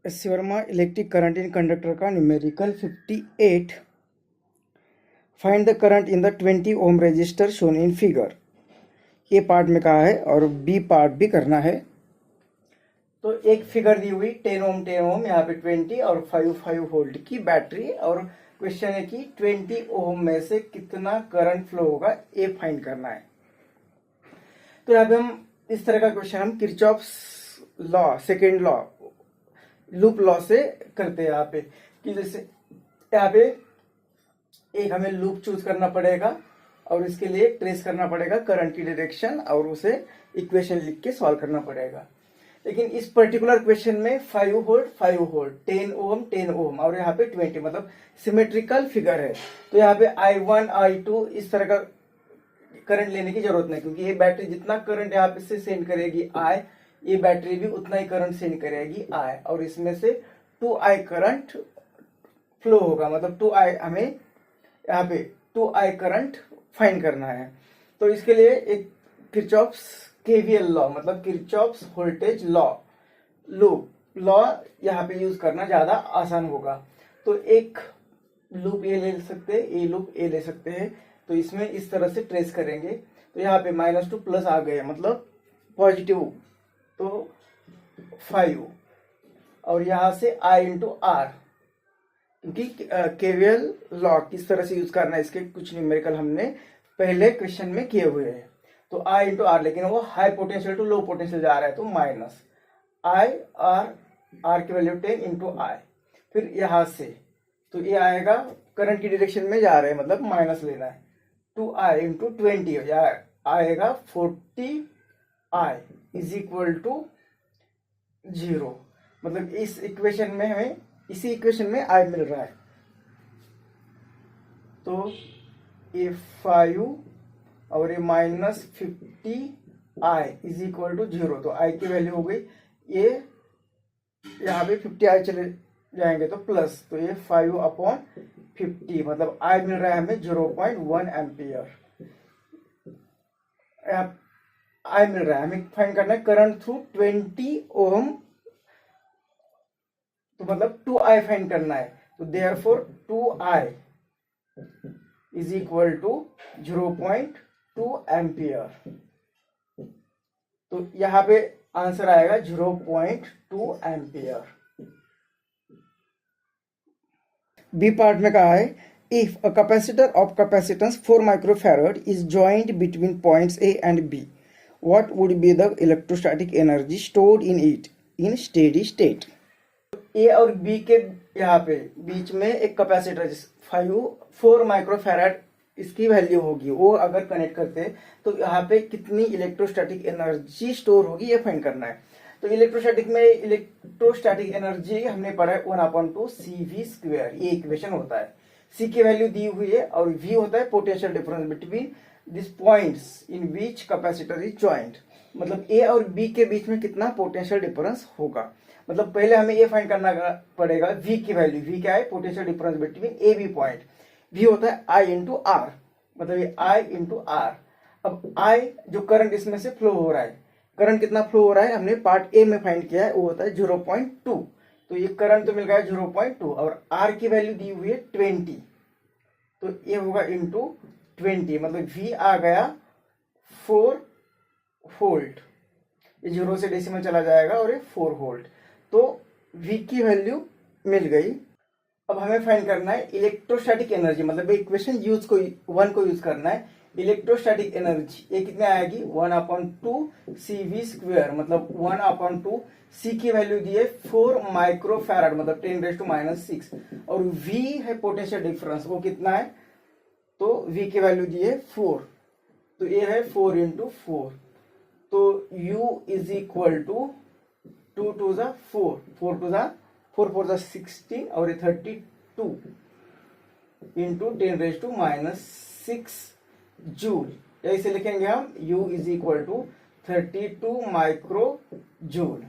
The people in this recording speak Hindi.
S Verma electric current in conductor का numerical 58। Find the current in the 20 ohm resistor shown in figure. ये पार्ट में कहा है और बी पार्ट भी करना है। तो एक फिगर दी हुई 10 ओम 10 ओम, यहाँ पे 20 और 5 वोल्ट की बैटरी, और क्वेश्चन है कि 20 ओम में से कितना करंट फ्लो होगा, ये फाइंड करना है। तो यहाँ पे हम इस तरह का क्वेश्चन हम Kirchhoff's law, second law, loop law से करते हैं। यहाँ पे कि जैसे यहाँ पे एक हमें लूप चूज करना पड़ेगा और इसके लिए ट्रेस करना पड़ेगा करंट की डायरेक्शन और उसे इक्वेशन लिख के सॉल्व करना पड़ेगा। लेकिन इस पर्टिकुलर क्वेश्चन में 5 वोल्ट 5 वोल्ट, 10 ओम 10 ओम और यहाँ पे 20, मतलब सिमेट्रिकल फिगर है। तो यहाँ पे I1 I2 इस तरह का करंट लेने की जरूरत नहीं, क्योंकि ये बैटरी जितना करंट यहाँ पे से सेंड करेगी I, ये बैटरी भी उतना ही करंट सेंड करेगी I, और इसमें से 2I करंट फ्लो होगा, मतलब 2I हमें यहाँ पे 2I करंट फाइंड करना है। तो इसके लिए एक किरचॉफ्स केवीएल लॉ, मतलब Kirchhoff's voltage law, loop law यहाँ पे यूज करना ज्यादा आसान होगा। तो एक लूप ये ले सकते हैं, ये लूप ये ले सकते हैं। तो इसमें इस तरह से ट्रेस करेंगे। तो यहाँ पे -2 प्लस आ गए, मतलब पॉजिटिव, तो 5, और यहाँ से I इंटू आर, क्योंकि केवीएल लॉ किस तरह से यूज करना है, इसके कुछ न्यूमेरिकल हमने पहले क्वेश्चन में किए हुए हैं। तो I इंटू आर, लेकिन वो high potential to low potential जा रहा है, तो माइनस I आर की वैल्यू 10 इंटू आई। फिर यहाँ से तो ये आएगा, करंट की डायरेक्शन में जा रहे हैं, मतलब माइनस लेना है, 2I इंटू 20 या आएगा 40I इज इक्वल टू 0। मतलब इस इक्वेशन में हमें, इसी इक्वेशन में I मिल रहा है। तो ये 5 और ये -50I इज इक्वल टू 0। तो I की वैल्यू हो गई, ये यहाँ पे 50I चले जाएंगे तो प्लस, तो ये 5/50, मतलब I मिल रहा है हमें 0.1 एम्पियर। I मिल रहा है, हमें फाइंड करना है करंट थ्रू 20 ओम, तो मतलब 2I फाइंड करना है। तो therefore 2I is equal to 0.2 ampere. तो यहाँ पे आंसर आएगा 0.2 एम्पियर। बी पार्ट में कहा है, if a capacitor of capacitance 4 microfarad is joint between points A and B, what would be the electrostatic energy stored in it in steady state. A और बी के यहाँ पे बीच में एक कैपेसिटर 4 माइक्रोफैराड इसकी वैल्यू होगी, वो अगर कनेक्ट करते हैं तो यहाँ पे कितनी इलेक्ट्रोस्टैटिक एनर्जी स्टोर होगी, ये फाइंड करना है। तो इलेक्ट्रोस्टैटिक में इलेक्ट्रोस्टैटिक एनर्जी हमने पढ़ा है 1/2 CV², ये इक्वेशन होता है। C की वैल्यू दी हुई है और V होता है potential difference between this points in which capacitor is joint, मतलब A और B के बीच में कितना पोटेंशियल डिफरेंस होगा। मतलब पहले हमें ये फाइंड करना पड़ेगा V की वैल्यू। V क्या है, potential difference between A B point. V होता है I इंटू आर, मतलब ये I इंटू आर। अब I जो करंट इसमें से फ्लो हो रहा है, करंट कितना फ्लो हो रहा है हमने पार्ट ए में फाइंड किया है, वो होता है 0.2। तो ये करंट तो मिल गया 0.2 और R की वैल्यू दी हुई है 20, तो ये होगा इंटू 20, मतलब V आ गया 4 वोल्ट। ये 0 से डेसिमल चला जाएगा और ये 4 वोल्ट। तो V की वैल्यू मिल गई। अब हमें फाइंड करना है इलेक्ट्रोस्टैटिक एनर्जी, मतलब इक्वेशन यूज को 1 को यूज करना है। इलेक्ट्रोस्टैटिक एनर्जी ये कितने आएगी, 1/2 CV², मतलब 1/2 C की वैल्यू दी है 4 माइक्रोफैराड, मतलब 10⁻⁻⁶, और V है पोटेंशियल डिफरेंस, वो कितना है, तो V की वैल्यू दी है 4, तो ये है 4 इंटू 4। तो U इज इक्वल टू 2 2 जा 4, 4 2 जा 4 4 जा 16 और ये 32 इंटू 10⁻⁻⁶ जूल। या इसे लिखेंगे हम U is equal to 32 micro joule.